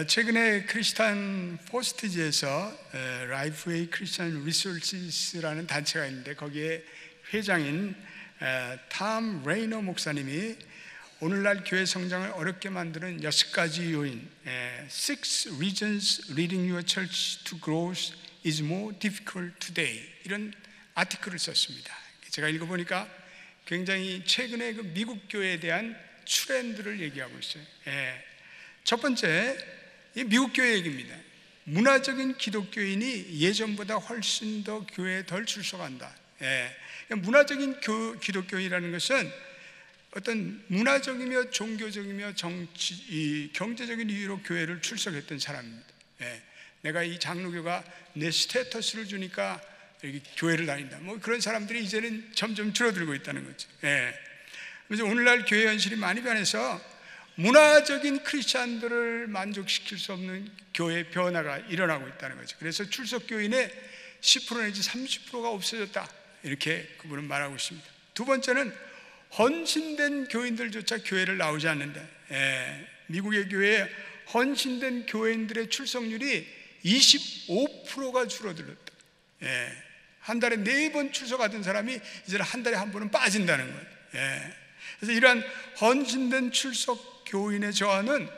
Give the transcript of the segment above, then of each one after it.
최근에 크리스찬 포스트지에서 라이프웨이 크리스찬 리소스라는 단체가 있는데 거기에 회장인 탐 레이너 목사님이 오늘날 교회 성장을 어렵게 만드는 6가지 요인, 6 reasons leading your church to growth is more difficult today, 이런 아티클을 썼습니다. 제가 읽어보니까 굉장히 최근에 그 미국 교회에 대한 트렌드를 얘기하고 있어요. 첫 번째, 이 미국 교회 얘기입니다. 문화적인 기독교인이 예전보다 훨씬 더 교회에 덜 출석한다. 문화적인 기독교인이라는 것은 어떤 문화적이며 종교적이며 경제적인 이유로 교회를 출석했던 사람입니다. 내가 이 장로교가 내 스테이터스를 주니까 여기 교회를 다닌다, 뭐 그런 사람들이 이제는 점점 줄어들고 있다는 거죠. 그래서 오늘날 교회 현실이 많이 변해서 문화적인 크리스찬들을 만족시킬 수 없는 교회 변화가 일어나고 있다는 거죠. 그래서 출석 교인의 10% 내지 30%가 없어졌다, 이렇게 그분은 말하고 있습니다. 두 번째는 헌신된 교인들조차 교회를 나오지 않는다. 미국의 교회에 헌신된 교인들의 출석률이 25%가 줄어들었다. 한 달에 4번 출석하던 사람이 이제 한 달에 한 번은 빠진다는 거예요. 그래서 이러한 헌신된 출석 교인의 저하는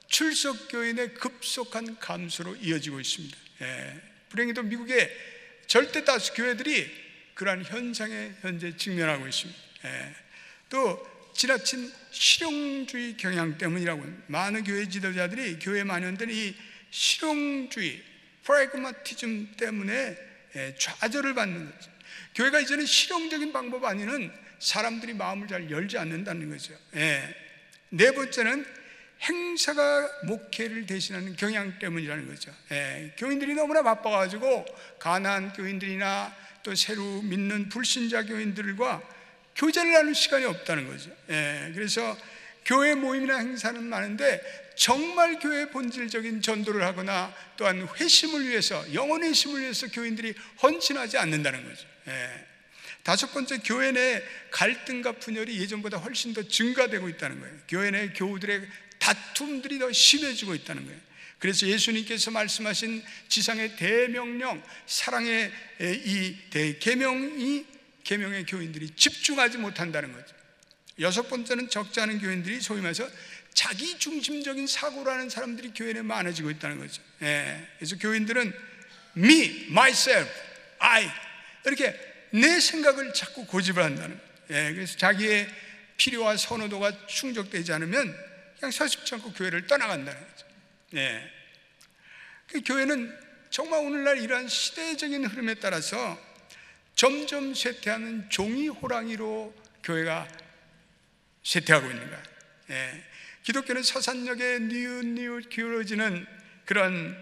출석 교인의 급속한 감소로 이어지고 있습니다. 불행히도 미국의 절대 다수 교회들이 그러한 현상에 현재 직면하고 있습니다. 또 지나친 실용주의 경향 때문이라고 합니다. 많은 교회 지도자들이 교회 만연된 이 실용주의, 프라그마티즘 때문에 좌절을 받는 거죠. 교회가 이제는 실용적인 방법 아니면 사람들이 마음을 잘 열지 않는다는 거죠. 네 번째는 행사가 목회를 대신하는 경향 때문이라는 거죠. 교인들이 너무나 바빠가지고 가난한 교인들이나 또 새로 믿는 불신자 교인들과 교제를 하는 시간이 없다는 거죠. 그래서 교회 모임이나 행사는 많은데 정말 교회의 본질적인 전도를 하거나 또한 회심을 위해서, 영혼의 회심을 위해서 교인들이 헌신하지 않는다는 거죠. 다섯 번째, 교회 내 갈등과 분열이 예전보다 훨씬 더 증가되고 있다는 거예요. 교회 내 교우들의 다툼들이 더 심해지고 있다는 거예요. 그래서 예수님께서 말씀하신 지상의 대명령, 사랑의 이 대계명의 교인들이 집중하지 못한다는 거죠. 여섯 번째는 적지 않은 교인들이 소위 말해서 자기 중심적인 사고를 하는 사람들이 교회 내에 많아지고 있다는 거죠. 그래서 교인들은 me, myself, I, 이렇게 내 생각을 자꾸 고집을 한다는 거예요. 그래서 자기의 필요와 선호도가 충족되지 않으면 그냥 서슴지 않고 교회를 떠나간다는 거죠. 그 교회는 정말 오늘날 이러한 시대적인 흐름에 따라서 점점 쇠퇴하는 종이 호랑이로 교회가 쇠퇴하고 있는 거예요. 기독교는 서산역에 뉘우뉘우 기울어지는 그런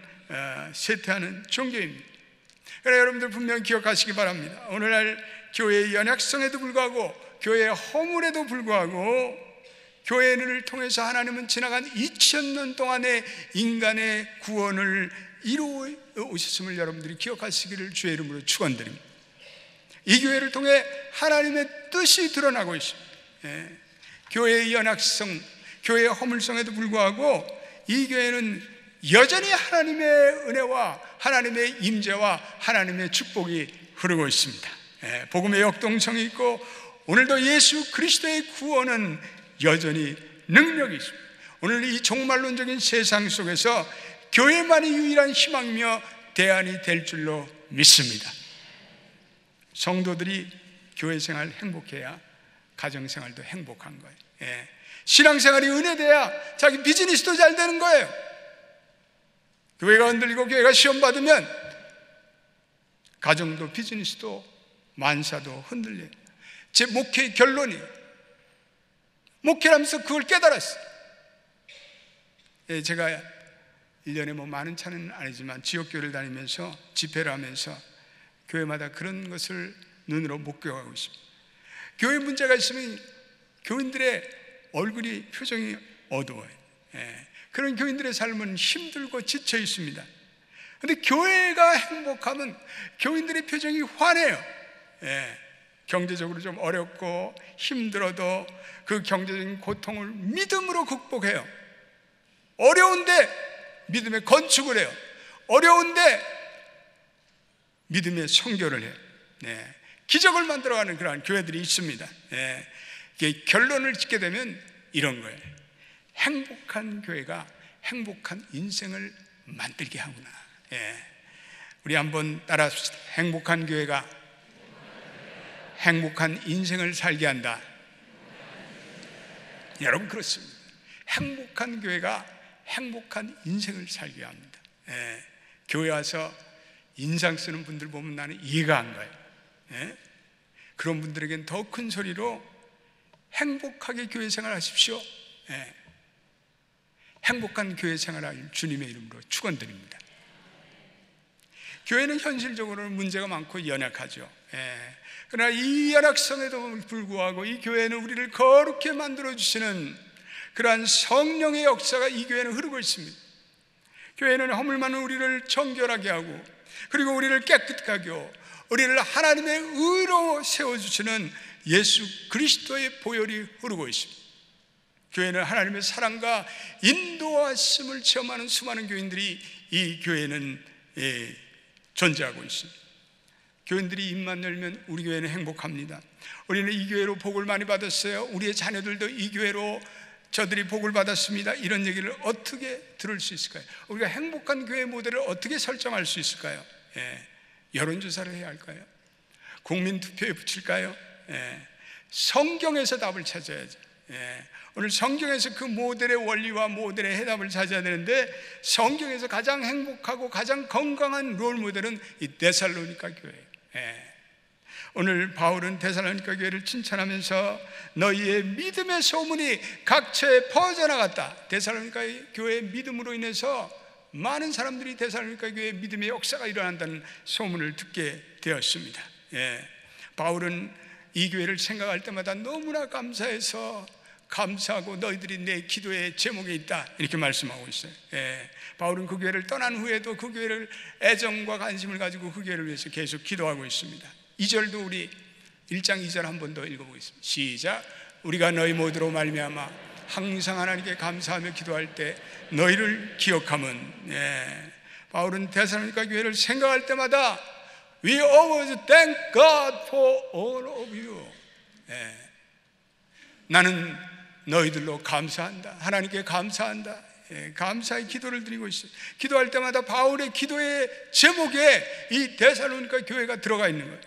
쇠퇴하는 종교입니다. 그러나 여러분들 분명히 기억하시기 바랍니다. 오늘날 교회의 연약성에도 불구하고, 교회의 허물에도 불구하고, 교회를 통해서 하나님은 지나간 2000년 동안의 인간의 구원을 이루어 오셨음을 여러분들이 기억하시기를 주의 이름으로 축원드립니다. 이 교회를 통해 하나님의 뜻이 드러나고 있습니다. 교회의 연약성, 교회의 허물성에도 불구하고 이 교회는 여전히 하나님의 은혜와 하나님의 임재와 하나님의 축복이 흐르고 있습니다. 복음의 역동성이 있고 오늘도 예수 그리스도의 구원은 여전히 능력이 있습니다. 오늘 이 종말론적인 세상 속에서 교회만이 유일한 희망이며 대안이 될 줄로 믿습니다. 성도들이 교회 생활 행복해야 가정생활도 행복한 거예요. 신앙생활이 은혜돼야 자기 비즈니스도 잘 되는 거예요. 교회가 흔들리고 교회가 시험받으면 가정도 비즈니스도 만사도 흔들려요. 제 목회의 결론이, 목회를 하면서 그걸 깨달았어요. 제가 1년에 뭐 많은 차는 아니지만 지역교회를 다니면서 집회를 하면서 교회마다 그런 것을 눈으로 목격하고 있습니다. 교회 문제가 있으면 교인들의 얼굴이, 표정이 어두워요. 그런 교인들의 삶은 힘들고 지쳐 있습니다. 그런데 교회가 행복하면 교인들의 표정이 환해요. 경제적으로 좀 어렵고 힘들어도 그 경제적인 고통을 믿음으로 극복해요. 어려운데 믿음의 건축을 해요. 어려운데 믿음의 선교를 해요. 네. 기적을 만들어가는 그러한 교회들이 있습니다. 네. 결론을 짓게 되면 이런 거예요. 행복한 교회가 행복한 인생을 만들게 하구나. 네. 우리 한번 따라합시다. 행복한 교회가 행복한 인생을 살게 한다. 여러분, 그렇습니다. 행복한 교회가 행복한 인생을 살게 합니다. 예, 교회 와서 인상 쓰는 분들 보면 나는 이해가 안 가요. 예? 그런 분들에겐 더 큰 소리로 행복하게 교회 생활 하십시오. 예. 행복한 교회 생활할 주님의 이름으로 축원드립니다. 교회는 현실적으로는 문제가 많고 연약하죠. 예. 그러나 이 연약성에도 불구하고 이 교회는 우리를 거룩히 만들어주시는 그러한 성령의 역사가 이 교회는 흐르고 있습니다. 교회는 허물 많은 우리를 정결하게 하고, 그리고 우리를 깨끗하게 하고, 우리를 하나님의 의로 세워주시는 예수 그리스도의 보혈이 흐르고 있습니다. 교회는 하나님의 사랑과 인도하심을 체험하는 수많은 교인들이 이 교회는 존재하고 있습니다. 교인들이 입만 열면 우리 교회는 행복합니다. 우리는 이 교회로 복을 많이 받았어요. 우리의 자녀들도 이 교회로 저들이 복을 받았습니다. 이런 얘기를 어떻게 들을 수 있을까요? 우리가 행복한 교회 모델을 어떻게 설정할 수 있을까요? 예. 여론조사를 해야 할까요? 국민투표에 붙일까요? 예. 성경에서 답을 찾아야죠. 예. 오늘 성경에서 그 모델의 원리와 모델의 해답을 찾아야 되는데, 성경에서 가장 행복하고 가장 건강한 롤 모델은 이 데살로니가 교회예요. 예. 오늘 바울은 데살로니가 교회를 칭찬하면서 너희의 믿음의 소문이 각처에 퍼져나갔다. 데살로니가 교회의 믿음으로 인해서 많은 사람들이 데살로니가 교회의 믿음의 역사가 일어난다는 소문을 듣게 되었습니다. 예. 바울은 이 교회를 생각할 때마다 너무나 감사해서 감사하고 너희들이 내 기도의 제목에 있다, 이렇게 말씀하고 있어요. 예. 바울은 그 교회를 떠난 후에도 그 교회를 애정과 관심을 가지고 그 교회를 위해서 계속 기도하고 있습니다. 2절도 우리 1장 2절 한 번 더 읽어보겠습니다. 시작. 우리가 너희 모두로 말미암아 항상 하나님께 감사하며 기도할 때 너희를 기억하면. 예. 바울은 데살로니가 교회를 생각할 때마다 We always thank God for all of you. 예. 나는 너희들로 감사한다. 하나님께 감사한다. 예, 감사의 기도를 드리고 있어요. 기도할 때마다 바울의 기도의 제목에 이 데살로니가 교회가 들어가 있는 거예요.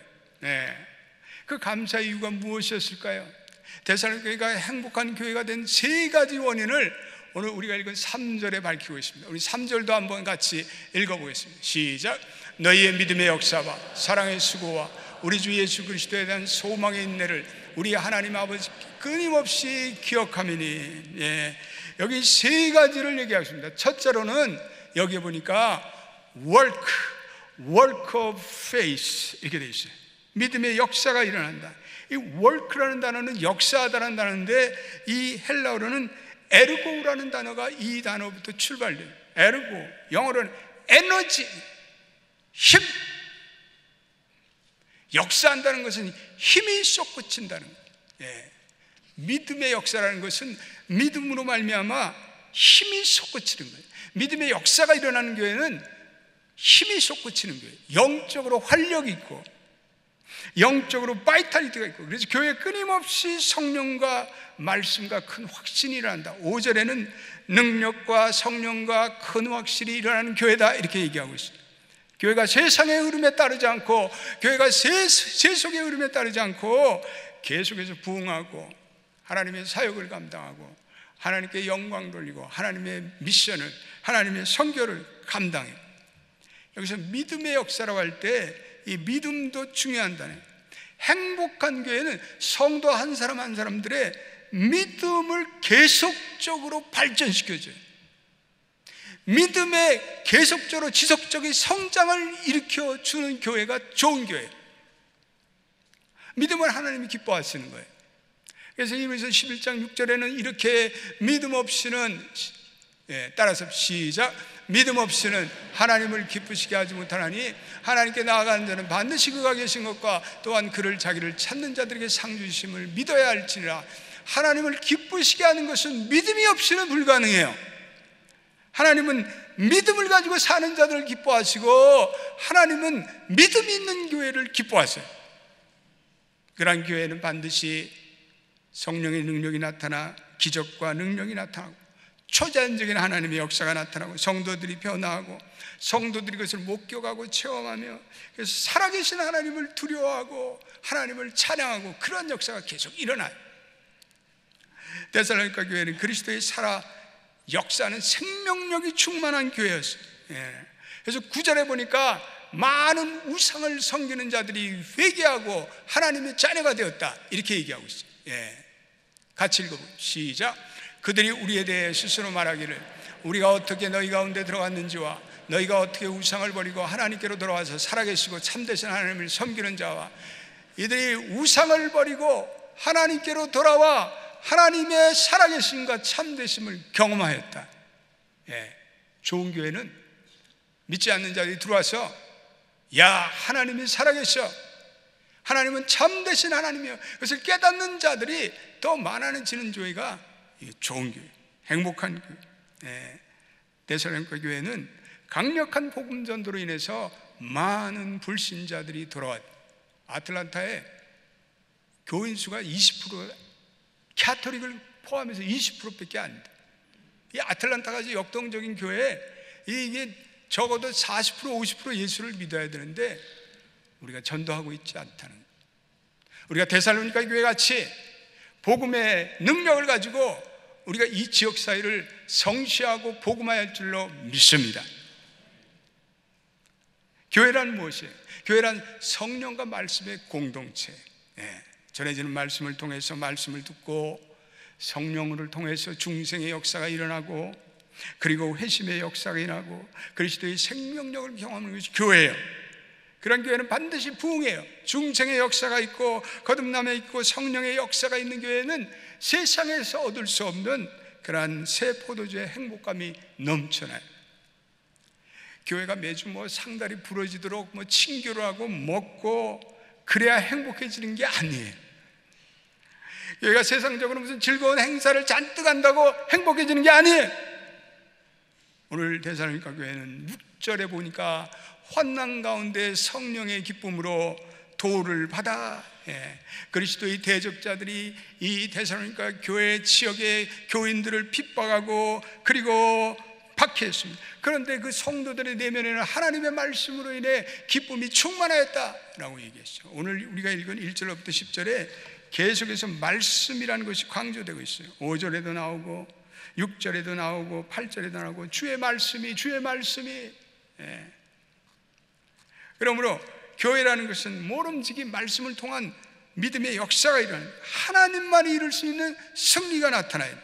예, 그 감사의 이유가 무엇이었을까요? 데살로니가 교회가 행복한 교회가 된 세 가지 원인을 오늘 우리가 읽은 3절에 밝히고 있습니다. 우리 3절도 한번 같이 읽어보겠습니다. 시작. 너희의 믿음의 역사와 사랑의 수고와 우리 주 예수 그리스도에 대한 소망의 인내를 우리 하나님 아버지 끊임없이 기억하미니. 예, 여기 세 가지를 얘기하십니다. 첫째로는 여기 보니까 work of faith 이렇게 되어 있어요. 믿음의 역사가 일어난다. 이 work라는 단어는 역사하다라는 단어인데, 이 헬라어로는 에르고라는 단어가 이 단어부터 출발돼요. 에르고, 영어로는 에너지, 힘. 역사한다는 것은 힘이 솟구친다는 거예요. 예. 믿음의 역사라는 것은 믿음으로 말미암아 힘이 솟구치는 거예요. 믿음의 역사가 일어나는 교회는 힘이 솟구치는 거예요. 영적으로 활력이 있고 영적으로 바이탈리티가 있고, 그래서 교회에 끊임없이 성령과 말씀과 큰 확신이 일어난다. 5절에는 능력과 성령과 큰 확신이 일어나는 교회다, 이렇게 얘기하고 있습니다. 교회가 세상의 흐름에 따르지 않고, 교회가 세속의 흐름에 따르지 않고 계속해서 부흥하고 하나님의 사역을 감당하고 하나님께 영광 돌리고 하나님의 미션을, 하나님의 선교를 감당해요. 여기서 믿음의 역사라고 할 때 이 믿음도 중요한다네. 행복한 교회는 성도 한 사람 한 사람들의 믿음을 계속적으로 발전시켜줘요. 믿음의 계속적으로 지속적인 성장을 일으켜주는 교회가 좋은 교회예요. 믿음을 하나님이 기뻐하시는 거예요. 그래서 이면서 11장 6절에는 이렇게 믿음 없이는, 따라서 시작. 믿음 없이는 하나님을 기쁘시게 하지 못하나니 하나님께 나아가는 자는 반드시 그가 계신 것과 또한 그를 자기를 찾는 자들에게 상 주심을 믿어야 할지니라. 하나님을 기쁘시게 하는 것은 믿음이 없이는 불가능해요. 하나님은 믿음을 가지고 사는 자들을 기뻐하시고 하나님은 믿음 있는 교회를 기뻐하세요. 그러한 교회는 반드시 성령의 능력이 나타나 기적과 능력이 나타나고 초자연적인 하나님의 역사가 나타나고 성도들이 변화하고 성도들이 그것을 목격하고 체험하며 그래서 살아계신 하나님을 두려워하고 하나님을 찬양하고 그런 역사가 계속 일어나요. 데살로니가 교회는 그리스도의 살아 역사는 생명력이 충만한 교회였어요. 그래서 9절에 보니까 많은 우상을 섬기는 자들이 회개하고 하나님의 자녀가 되었다 이렇게 얘기하고 있어요. 같이 읽어보죠. 시작. 그들이 우리에 대해 스스로 말하기를 우리가 어떻게 너희 가운데 들어갔는지와 너희가 어떻게 우상을 버리고 하나님께로 돌아와서 살아계시고 참되신 하나님을 섬기는 자와 이들이 우상을 버리고 하나님께로 돌아와 하나님의 살아계심과 참되심을 경험하였다. 좋은 교회는 믿지 않는 자들이 들어와서 야, 하나님이 살아계셔, 하나님은 참되신 하나님이요, 그것을 깨닫는 자들이 더 많아지는 교회가 좋은 교회, 행복한 교회. 데살로니가 교회는 강력한 복음 전도로 인해서 많은 불신자들이 돌아왔다. 아틀란타에 교인 수가 20%, 캐토릭을 포함해서 20%밖에 안 돼. 이 아틀란타가 역동적인 교회, 이게 적어도 40%, 50% 예수를 믿어야 되는데 우리가 전도하고 있지 않다는 거예요. 우리가 데살로니가 교회 같이 복음의 능력을 가지고 우리가 이 지역 사회를 성취하고 복음화할 줄로 믿습니다. 교회란 무엇이에요? 교회란 성령과 말씀의 공동체. 전해지는 말씀을 통해서 말씀을 듣고 성령을 통해서 중생의 역사가 일어나고 그리고 회심의 역사가 일어나고 그리스도의 생명력을 경험하는 것이 교회예요. 그런 교회는 반드시 부흥해요. 중생의 역사가 있고 거듭남에 있고 성령의 역사가 있는 교회는 세상에서 얻을 수 없는 그러한 새 포도주의 행복감이 넘쳐나요. 교회가 매주 상다리 부러지도록 친교를 하고 먹고 그래야 행복해지는 게 아니에요. 교회가 세상적으로 무슨 즐거운 행사를 잔뜩 한다고 행복해지는 게 아니에요. 오늘 데살로니가 교회는 6절에 보니까 환난 가운데 성령의 기쁨으로 도를 받아 그리스도의 대적자들이 이 데살로니가 교회 지역의 교인들을 핍박하고 그리고 박해했습니다. 그런데 그 성도들의 내면에는 하나님의 말씀으로 인해 기쁨이 충만하였다라고 얘기했어요. 오늘 우리가 읽은 1절부터 10절에 계속해서 말씀이라는 것이 강조되고 있어요. 5절에도 나오고 6절에도 나오고 8절에도 나오고 주의 말씀이 그러므로 교회라는 것은 모름지기 말씀을 통한 믿음의 역사가 일어나는, 하나님만이 이룰 수 있는 승리가 나타나요.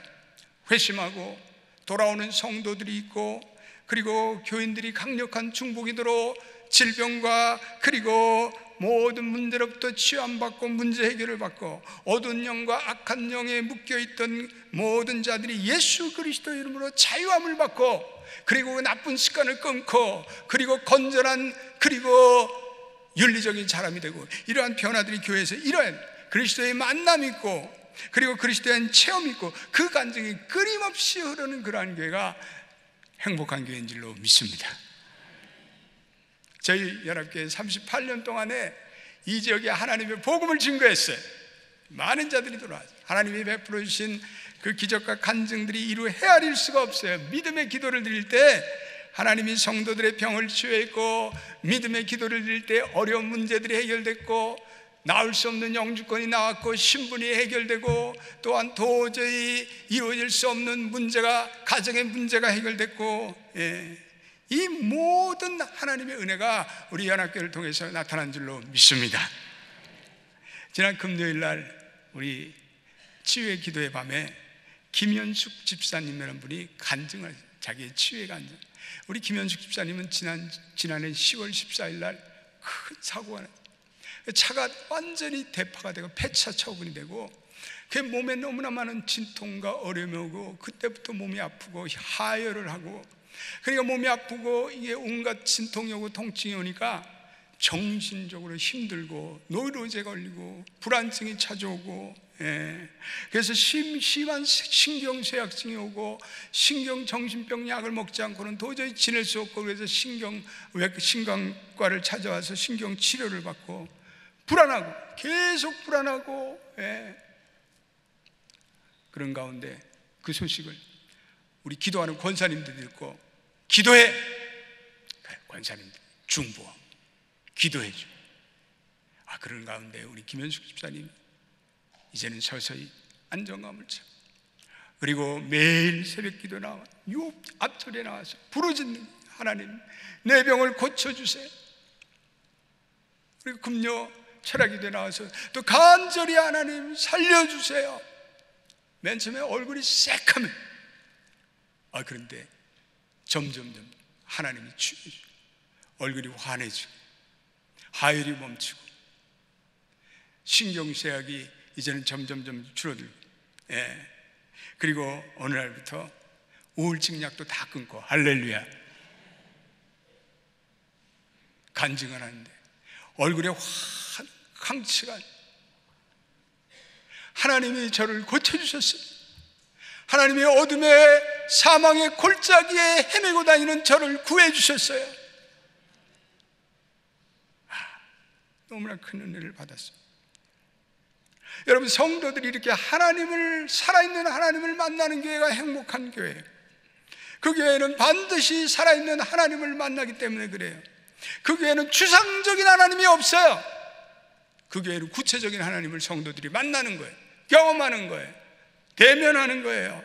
회심하고 돌아오는 성도들이 있고 그리고 교인들이 강력한 중보기도로 질병과 그리고 모든 문제로부터 치유받고 문제 해결을 받고 어두운 영과 악한 영에 묶여있던 모든 자들이 예수 그리스도 이름으로 자유함을 받고 그리고 나쁜 습관을 끊고 그리고 건전한 그리고 윤리적인 사람이 되고 이러한 변화들이 교회에서 이러한 그리스도의 만남이 있고 그리고 그리스도에 대한 체험이 있고 그 간증이 끊임없이 흐르는 그러한 교회가 행복한 교회인 줄로 믿습니다. 저희 연합교회 38년 동안에 이 지역에 하나님의 복음을 증거했어요. 많은 자들이 들어와서 하나님이 베풀어 주신 그 기적과 간증들이 이루 헤아릴 수가 없어요. 믿음의 기도를 드릴 때 하나님이 성도들의 병을 치유했고 믿음의 기도를 드릴 때 어려운 문제들이 해결됐고 나올 수 없는 영주권이 나왔고 신분이 해결되고 또한 도저히 이루어질 수 없는 문제가 가정의 문제가 해결됐고 이 모든 하나님의 은혜가 우리 연합교회를 통해서 나타난 줄로 믿습니다. 지난 금요일 날 우리 치유의 기도의 밤에 김현숙 집사님이라는 분이 간증을 자기의 치유의 간증. 우리 김현숙 집사님은 지난해 10월 14일 날 큰 사고가 났어요. 차가 완전히 대파가 되고 폐차 처분이 되고 그 몸에 너무나 많은 진통과 어려움이 오고 그때부터 몸이 아프고 하혈을 하고 그러니까 몸이 아프고 이게 온갖 진통이 오고 통증이 오니까 정신적으로 힘들고 노이로제 걸리고 불안증이 찾아오고 예. 그래서 심한 신경쇠약증이 오고 신경정신병 약을 먹지 않고는 도저히 지낼 수 없고, 그래서 신경과를 찾아와서 신경치료를 받고 불안하고, 계속 불안하고, 예. 그런 가운데 그 소식을 우리 기도하는 권사님들이 듣고, 기도해! 권사님들 중보하고 기도해줘. 그런 가운데 우리 김현숙 집사님 이제는 서서히 안정감을 찾고, 그리고 매일 새벽 기도 나와 요 앞절에 나와서 부르짖는, 하나님 내 병을 고쳐주세요. 그리고 금요 철학기도에 나와서 또 간절히 하나님 살려주세요. 맨 처음에 얼굴이 새카매, 그런데 점점점 하나님이 치유해주고, 얼굴이 환해지고, 하혈이 멈추고, 신경쇠약이 이제는 점점점 줄어들고, 예. 그리고 어느 날부터 우울증 약도 다 끊고, 할렐루야, 간증을 하는데 얼굴에 황치가, 하나님이 저를 고쳐주셨어요. 하나님이 어둠의 사망의 골짜기에 헤매고 다니는 저를 구해주셨어요. 너무나 큰 은혜를 받았어요. 여러분, 성도들이 이렇게 하나님을, 살아있는 하나님을 만나는 교회가 행복한 교회예요. 그 교회는 반드시 살아있는 하나님을 만나기 때문에 그래요. 그 교회는 추상적인 하나님이 없어요. 그 교회는 구체적인 하나님을 성도들이 만나는 거예요. 경험하는 거예요. 대면하는 거예요.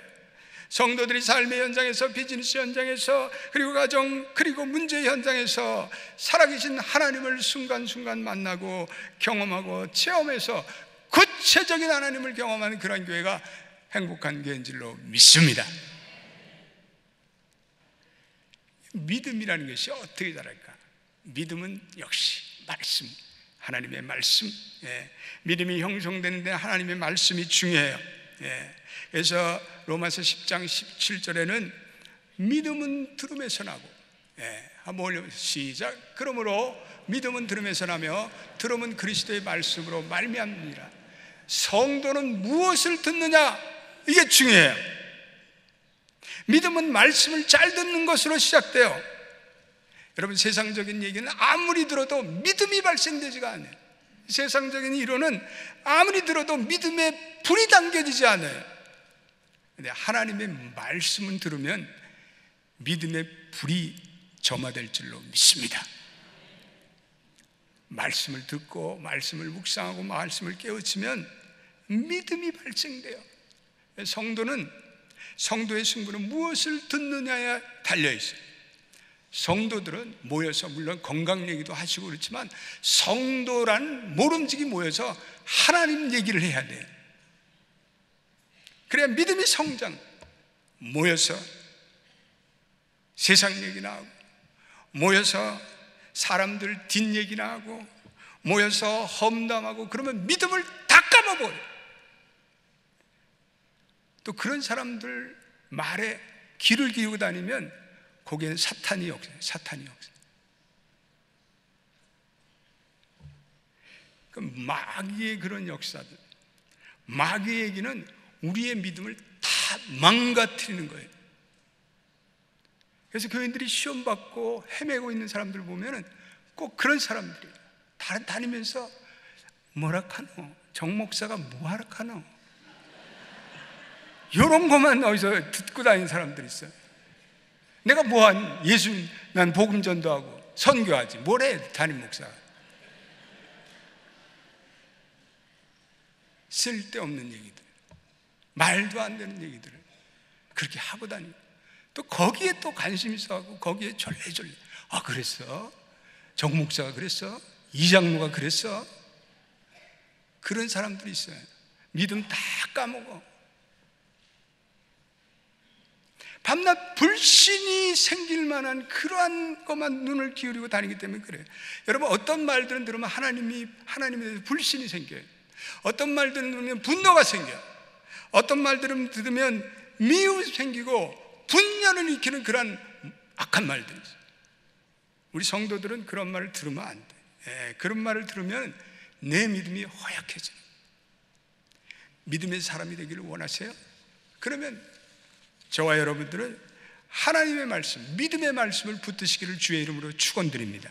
성도들이 삶의 현장에서, 비즈니스 현장에서, 그리고 가정, 그리고 문제 현장에서 살아계신 하나님을 순간순간 만나고 경험하고 체험해서 구체적인 하나님을 경험하는 그런 교회가 행복한 교회인 줄로 믿습니다. 믿음이라는 것이 어떻게 자랄까? 믿음은 역시 말씀, 하나님의 말씀, 예. 믿음이 형성되는데 하나님의 말씀이 중요해요. 예. 그래서 로마서 10장 17절에는 믿음은 들음에서 나고, 예. 한번 올려 시작. 그러므로 믿음은 들음에서 나며 들음은 그리스도의 말씀으로 말미암느니라. 성도는 무엇을 듣느냐, 이게 중요해요. 믿음은 말씀을 잘 듣는 것으로 시작돼요. 여러분, 세상적인 얘기는 아무리 들어도 믿음이 발생되지가 않아요. 세상적인 이론은 아무리 들어도 믿음의 불이 당겨지지 않아요. 근데 하나님의 말씀을 들으면 믿음의 불이 점화될 줄로 믿습니다. 말씀을 듣고 말씀을 묵상하고 말씀을 깨우치면 믿음이 발생돼요. 성도는, 성도의 승부는 무엇을 듣느냐에 달려있어요. 성도들은 모여서, 물론 건강 얘기도 하시고 그렇지만, 성도란 모름지기 모여서 하나님 얘기를 해야 돼요. 그래야 믿음이 성장. 모여서 세상 얘기나 하고, 모여서 사람들 뒷얘기나 하고, 모여서 험담하고, 그러면 믿음을 다 까먹어요. 또 그런 사람들 말에 귀를 기울이고 다니면 거기에는 사탄이 없어요. 사탄이 없어요. 그 마귀의 그런 역사들, 마귀의 얘기는 우리의 믿음을 다 망가뜨리는 거예요. 그래서 교인들이 시험 받고 헤매고 있는 사람들 보면은 꼭 그런 사람들이에요. 다니면서 뭐라 카노? 정 목사가 뭐하라 카노? 이런 것만 어디서 듣고 다니는 사람들이 있어요. 내가 뭐한 예수, 난 복음 전도하고 선교하지 뭐래 담임 목사가. 쓸데없는 얘기들, 말도 안 되는 얘기들을 그렇게 하고 다니고, 또 거기에 또 관심 있어하고 거기에 절레절레. 그랬어? 정 목사가 그랬어? 이 장로가 그랬어? 그런 사람들이 있어요. 믿음 다 까먹어. 밤낮 불신이 생길 만한 그러한 것만 눈을 기울이고 다니기 때문에 그래요. 여러분, 어떤 말들은 들으면 하나님에 대해서 불신이 생겨요. 어떤 말들은 들으면 분노가 생겨요. 어떤 말들은 들으면 미움이 생기고 분열을 일으키는 그런 악한 말들이 있어요. 우리 성도들은 그런 말을 들으면 안 돼. 그런 말을 들으면 내 믿음이 허약해져요. 믿음의 사람이 되기를 원하세요? 그러면 저와 여러분들은 하나님의 말씀, 믿음의 말씀을 붙드시기를 주의 이름으로 축원드립니다.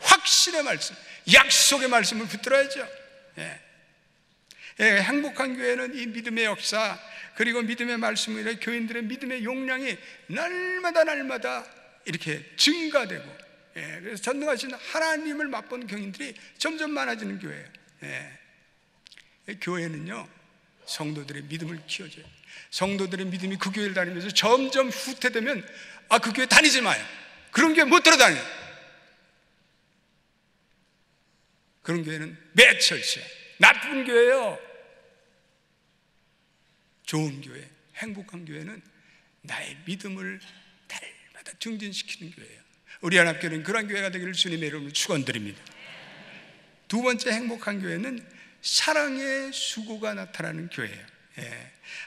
확신의 말씀, 약속의 말씀을 붙들어야죠. 행복한 교회는 이 믿음의 역사, 그리고 믿음의 말씀으로 교인들의 믿음의 용량이 날마다 이렇게 증가되고, 그래서 전능하신 하나님을 맛본 교인들이 점점 많아지는 교회예요. 교회는요, 성도들의 믿음을 키워줘요. 성도들의 믿음이 그 교회를 다니면서 점점 후퇴되면 그 교회 다니지 마요. 그런 교회 못 들어다녀요. 그런 교회는 매철시야. 나쁜 교회요. 좋은 교회, 행복한 교회는 나의 믿음을 날마다 증진시키는 교회예요. 우리 하나님께는 그런 교회가 되기를 주님의 이름으로 축원드립니다. 두 번째 행복한 교회는 사랑의 수고가 나타나는 교회예요.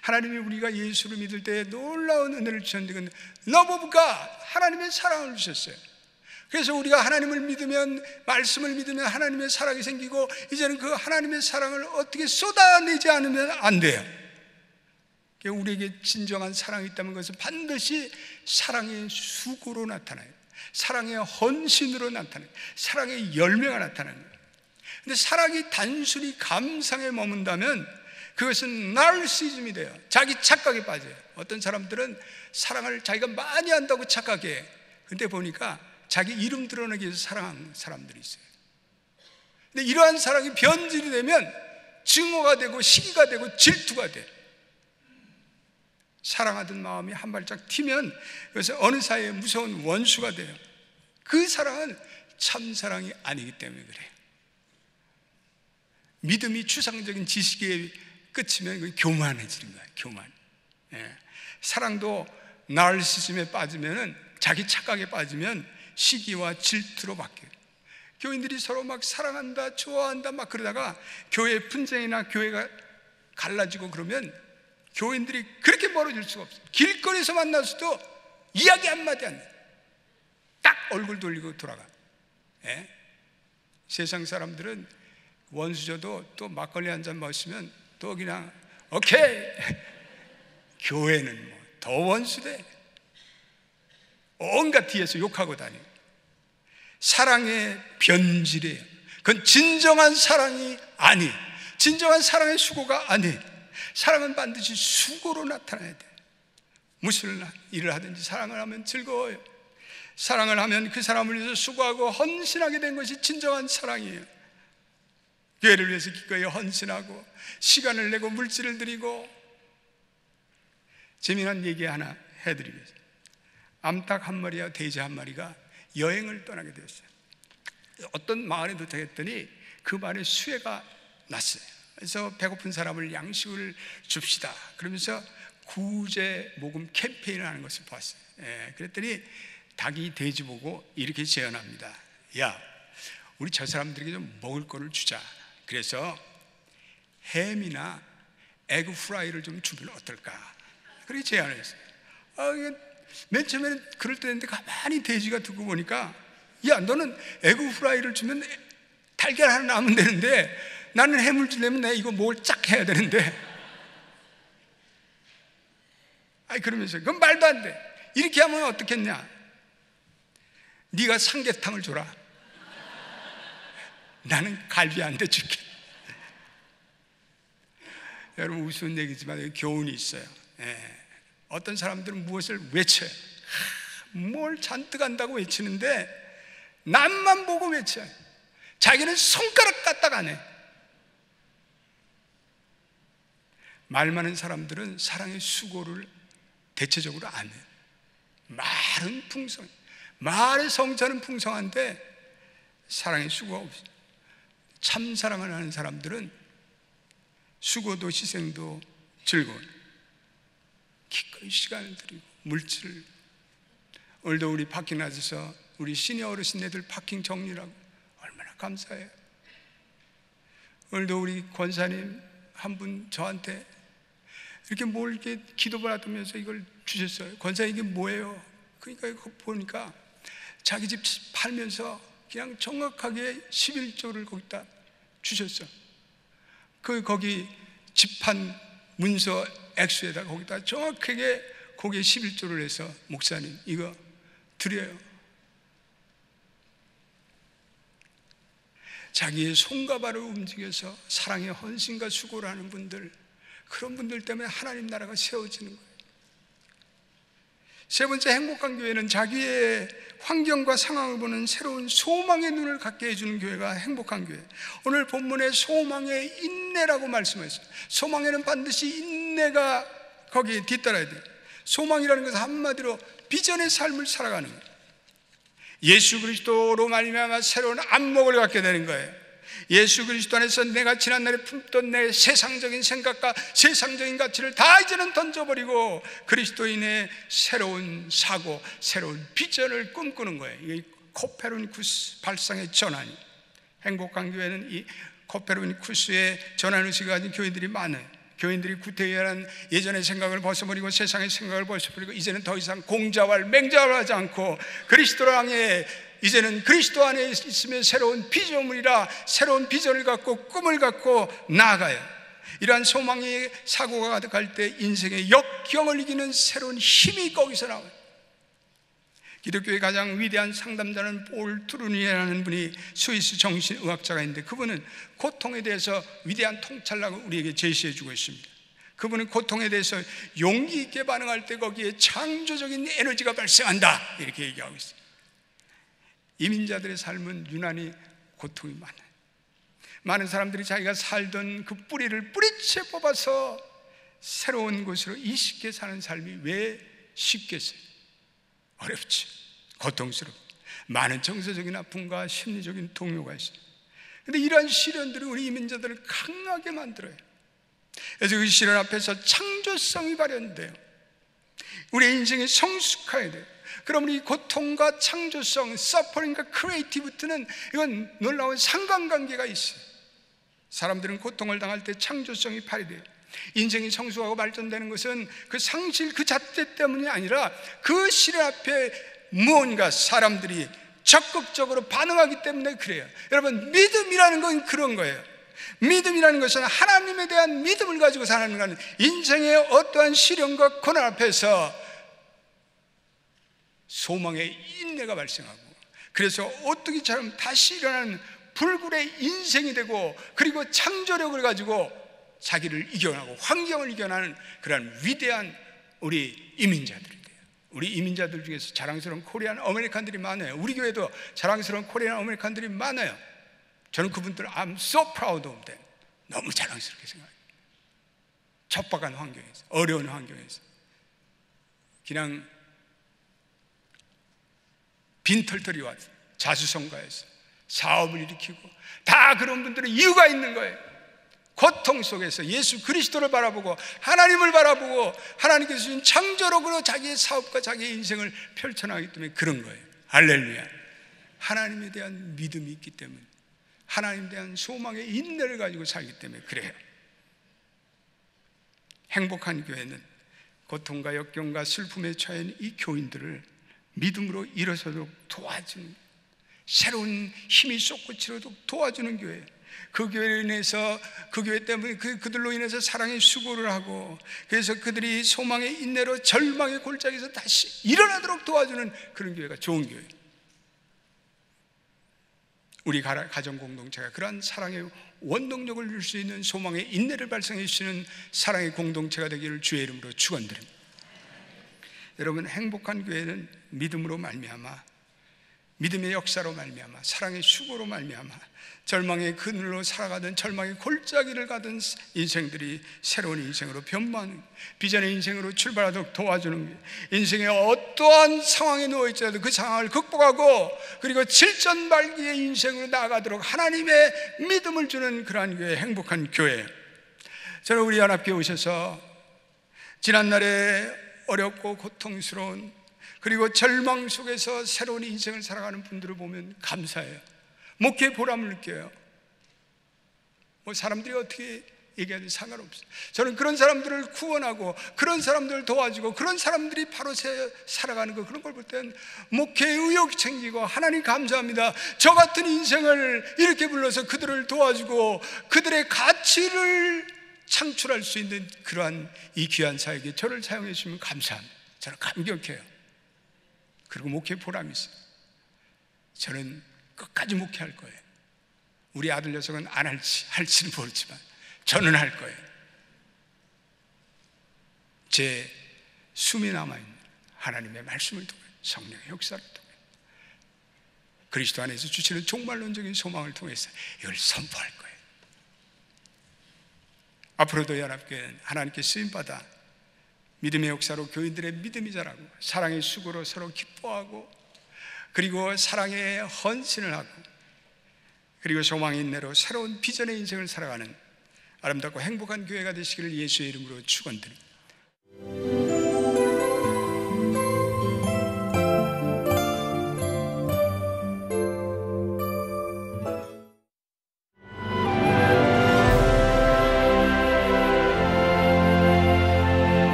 하나님이 우리가 예수를 믿을 때 놀라운 은혜를 주셨는데, Love of God, 하나님의 사랑을 주셨어요. 그래서 우리가 하나님을 믿으면, 말씀을 믿으면 하나님의 사랑이 생기고, 이제는 그 하나님의 사랑을 어떻게 쏟아내지 않으면 안 돼요. 우리에게 진정한 사랑이 있다면 그것은 반드시 사랑의 수고로 나타나요. 사랑의 헌신으로 나타나요. 사랑의 열매가 나타나는 거예요. 근데 사랑이 단순히 감상에 머문다면 그것은 나르시즘이 돼요. 자기 착각에 빠져요. 어떤 사람들은 사랑을 자기가 많이 한다고 착각해. 근데 보니까 자기 이름 드러내기 위해서 사랑하는 사람들이 있어요. 근데 이러한 사랑이 변질이 되면 증오가 되고 시기가 되고 질투가 돼. 사랑하던 마음이 한 발짝 튀면 그래서 어느 사이에 무서운 원수가 돼요. 그 사랑은 참 사랑이 아니기 때문에 그래요. 믿음이 추상적인 지식에 끝이면 교만해지는 거예요. 교만. 사랑도 나르시즘에 빠지면은, 자기 착각에 빠지면 시기와 질투로 바뀌어요. 교인들이 서로 막 사랑한다, 좋아한다 막 그러다가 교회 분쟁이나 교회가 갈라지고 그러면 교인들이 그렇게 멀어질 수가 없어요. 길거리에서 만나서도 이야기 한마디 안 해. 딱 얼굴 돌리고 돌아가. 세상 사람들은 원수져도 또 막걸리 한 잔 마시면 또 그냥 오케이. 교회는 뭐 더 원수돼. 온갖 뒤에서 욕하고 다니고. 사랑의 변질이에요. 그건 진정한 사랑이 아니, 진정한 사랑의 수고가 아니. 사랑은 반드시 수고로 나타나야 돼. 무슨 일을 하든지 사랑을 하면 즐거워요. 사랑을 하면 그 사람을 위해서 수고하고 헌신하게 된 것이 진정한 사랑이에요. 교회를 위해서 기꺼이 헌신하고 시간을 내고 물질을 드리고. 재미난 얘기 하나 해드리겠습니다. 암탉 한 마리와 돼지 한 마리가 여행을 떠나게 되었어요. 어떤 마을에 도착했더니 그 마을에 수해가 났어요. 그래서 배고픈 사람을 양식을 줍시다 그러면서 구제 모금 캠페인을 하는 것을 봤어요. 그랬더니 닭이 돼지 보고 이렇게 제안합니다. 야, 우리 저 사람들에게 좀 먹을 거를 주자. 그래서 햄이나 에그 프라이를 좀 주면 어떨까? 그렇게 제안을 했어요. 맨 처음에는 그럴 때인데 가만히 돼지가 두고 보니까, 야, 너는 에그 프라이를 주면 달걀 하나 남으면 되는데 나는 햄을 주려면 내가 이거 뭘 짝 해야 되는데. 그러면서 그건 말도 안 돼. 이렇게 하면 어떻겠냐? 네가 삼계탕을 줘라. 나는 갈비 한 대 줄게. 여러분, 우스운 얘기지만 여기 교훈이 있어요. 어떤 사람들은 무엇을 외쳐요. 뭘 잔뜩 한다고 외치는데 남만 보고 외쳐요. 자기는 손가락 까딱 안 해. 말 많은 사람들은 사랑의 수고를 대체적으로 안 해요. 말은 풍성, 말의 성자는 풍성한데 사랑의 수고가 없어요. 참 사랑을 하는 사람들은 수고도 희생도 즐거워요. 기꺼이 시간을 들이고 물질을. 오늘도 우리 파킹 놔줘서 우리 시니어 어르신네들 파킹 정리라고 얼마나 감사해요. 오늘도 우리 권사님 한 분 저한테 이렇게 뭘 이렇게 기도 받으면서 이걸 주셨어요. 권사님 이게 뭐예요? 그러니까 이거 보니까 자기 집 팔면서 그냥 정확하게 11조를 거기다 주셨어. 거기 집판 문서 액수에다 거기다 정확하게 거기에 11조를 해서 목사님 이거 드려요. 자기의 손과 발을 움직여서 사랑의 헌신과 수고를 하는 분들, 그런 분들 때문에 하나님 나라가 세워지는 거예요. 세 번째, 행복한 교회는 자기의 환경과 상황을 보는 새로운 소망의 눈을 갖게 해주는 교회가 행복한 교회. 오늘 본문에 소망의 인내라고 말씀하셨어요. 소망에는 반드시 인내가 거기에 뒤따라야 돼요. 소망이라는 것은 한마디로 비전의 삶을 살아가는 거예요. 예수 그리스도로 말미암아 새로운 안목을 갖게 되는 거예요. 예수 그리스도 안에서 내가 지난날에 품던 내 세상적인 생각과 세상적인 가치를 다 이제는 던져버리고 그리스도인의 새로운 사고, 새로운 비전을 꿈꾸는 거예요. 이게 코페르니쿠스 발상의 전환이. 행복한 교회는 이 코페르니쿠스의 전환의식을 가진 교인들이 많아요. 교인들이 구태의한 예전의 생각을 벗어버리고 세상의 생각을 벗어버리고 이제는 더 이상 공자왈 맹자왈하지 않고 그리스도를 향해 이제는 그리스도 안에 있으면 새로운 피조물이라 새로운 비전을 갖고 꿈을 갖고 나아가요. 이러한 소망의 사고가 가득할 때 인생의 역경을 이기는 새로운 힘이 거기서 나와요. 기독교의 가장 위대한 상담자는 볼 트루니에라는 분이 스위스 정신의학자가 있는데 그분은 고통에 대해서 위대한 통찰락을 우리에게 제시해 주고 있습니다. 그분은 고통에 대해서 용기 있게 반응할 때 거기에 창조적인 에너지가 발생한다 이렇게 얘기하고 있어요. 이민자들의 삶은 유난히 고통이 많아요. 많은 사람들이 자기가 살던 그 뿌리를 뿌리채 뽑아서 새로운 곳으로 이식해 사는 삶이 왜 쉽겠어요? 어렵지, 고통스럽고 많은 정서적인 아픔과 심리적인 동요가 있어요. 그런데 이러한 시련들이 우리 이민자들을 강하게 만들어요. 그래서 그 시련 앞에서 창조성이 발현돼요. 우리의 인생이 성숙해야 돼요. 그럼 우리 고통과 창조성, 서퍼링과 크리에이티비티는 이건 놀라운 상관관계가 있어요. 사람들은 고통을 당할 때 창조성이 발휘돼요. 인생이 성숙하고 발전되는 것은 그 상실 그 자체 때문이 아니라 그 시련 앞에 무언가 사람들이 적극적으로 반응하기 때문에 그래요. 여러분, 믿음이라는 건 그런 거예요. 믿음이라는 것은 하나님에 대한 믿음을 가지고 사는 것은 인생의 어떠한 시련과 고난 앞에서 소망의 인내가 발생하고 그래서 오뚜기처럼 다시 일어나는 불굴의 인생이 되고 그리고 창조력을 가지고 자기를 이겨나고 환경을 이겨나는 그런 위대한 우리 이민자들이 돼요. 우리 이민자들 중에서 자랑스러운 코리안 아메리칸들이 많아요. 우리 교회도 자랑스러운 코리안 아메리칸들이 많아요. 저는 그분들 I'm so proud of them. 너무 자랑스럽게 생각해요. 척박한 환경에서, 어려운 환경에서 그냥 빈털털이 와서 자수성가해서 사업을 일으키고 다 그런 분들은 이유가 있는 거예요. 고통 속에서 예수 그리스도를 바라보고 하나님을 바라보고 하나님께서 주신 창조력으로 자기의 사업과 자기의 인생을 펼쳐나가기 때문에 그런 거예요. 할렐루야. 하나님에 대한 믿음이 있기 때문에 하나님에 대한 소망의 인내를 가지고 살기 때문에 그래요. 행복한 교회는 고통과 역경과 슬픔에 처해 있는 이 교인들을 믿음으로 일어서도록 도와주는, 새로운 힘이 솟구치도록 도와주는 교회. 그 교회로 인해서, 그 교회 때문에 그들로 인해서 사랑의 수고를 하고 그래서 그들이 소망의 인내로 절망의 골짜기에서 다시 일어나도록 도와주는 그런 교회가 좋은 교회. 우리 가정 공동체가 그러한 사랑의 원동력을 줄 수 있는 소망의 인내를 발생해 주시는 사랑의 공동체가 되기를 주의 이름으로 축원드립니다. 여러분, 행복한 교회는 믿음으로 말미암아, 믿음의 역사로 말미암아, 사랑의 수고로 말미암아 절망의 그늘로 살아가던, 절망의 골짜기를 가던 인생들이 새로운 인생으로 변모하는, 비전의 인생으로 출발하도록 도와주는, 인생의 어떠한 상황에 누워있더라도 그 상황을 극복하고 그리고 질전발기의 인생으로 나아가도록 하나님의 믿음을 주는 그러한 교회, 행복한 교회. 저는 우리 연합교회 오셔서 지난날에 어렵고 고통스러운 그리고 절망 속에서 새로운 인생을 살아가는 분들을 보면 감사해요. 목회의 보람을 느껴요. 뭐 사람들이 어떻게 얘기하든 상관없어요. 저는 그런 사람들을 구원하고 그런 사람들을 도와주고 그런 사람들이 바로 살아가는 거, 그런 걸 볼 때는 목회의 의욕이 생기고 하나님 감사합니다. 저 같은 인생을 이렇게 불러서 그들을 도와주고 그들의 가치를 창출할 수 있는 그러한 이 귀한 사역에 저를 사용해 주시면 감사합니다. 저는 감격해요. 그리고 목회 보람이 있어요. 저는 끝까지 목회할 거예요. 우리 아들 녀석은 안 할지는 모르지만 저는 할 거예요. 제 숨이 남아있는 하나님의 말씀을 통해, 성령의 역사를 통해, 그리스도 안에서 주시는 종말론적인 소망을 통해서 이걸 선포할 거예요. 앞으로도 연합교회는 하나님께 쓰임받아 믿음의 역사로 교인들의 믿음이 자라고, 사랑의 수고로 서로 기뻐하고, 그리고 사랑의 헌신을 하고, 그리고 소망의 인내로 새로운 비전의 인생을 살아가는 아름답고 행복한 교회가 되시기를 예수의 이름으로 축원드립니다.